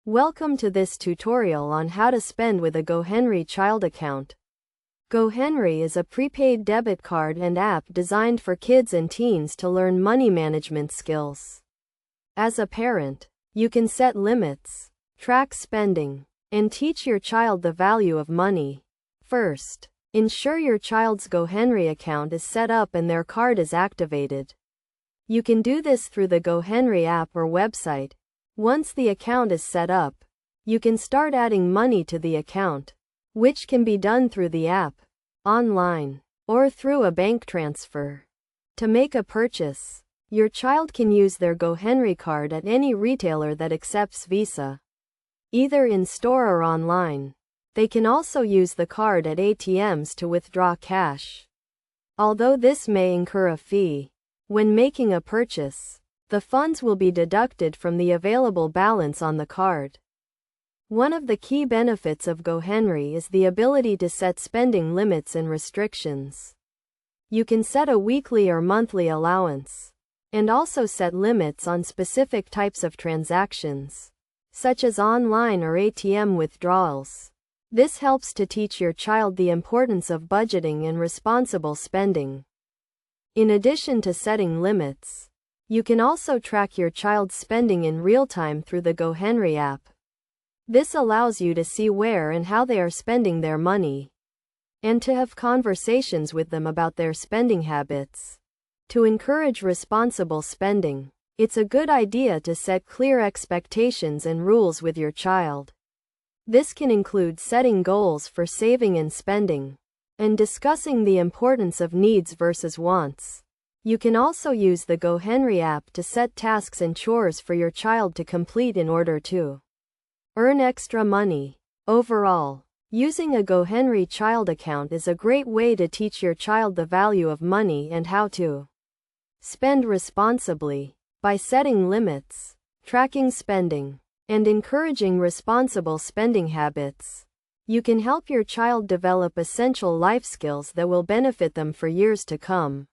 Welcome to this tutorial on how to spend with a GoHenry child account. GoHenry is a prepaid debit card and app designed for kids and teens to learn money management skills. As a parent, you can set limits, track spending, and teach your child the value of money. First, ensure your child's GoHenry account is set up and their card is activated. You can do this through the GoHenry app or website. Once the account is set up, you can start adding money to the account, which can be done through the app, online, or through a bank transfer. To make a purchase, your child can use their GoHenry card at any retailer that accepts Visa, either in store or online. They can also use the card at ATMs to withdraw cash. Although this may incur a fee when making a purchase, the funds will be deducted from the available balance on the card. One of the key benefits of GoHenry is the ability to set spending limits and restrictions. You can set a weekly or monthly allowance, and also set limits on specific types of transactions, such as online or ATM withdrawals. This helps to teach your child the importance of budgeting and responsible spending. In addition to setting limits, you can also track your child's spending in real time through the GoHenry app. This allows you to see where and how they are spending their money, and to have conversations with them about their spending habits. To encourage responsible spending, it's a good idea to set clear expectations and rules with your child. This can include setting goals for saving and spending, and discussing the importance of needs versus wants. You can also use the GoHenry app to set tasks and chores for your child to complete in order to earn extra money. Overall, using a GoHenry child account is a great way to teach your child the value of money and how to spend responsibly. By setting limits, tracking spending, and encouraging responsible spending habits, you can help your child develop essential life skills that will benefit them for years to come.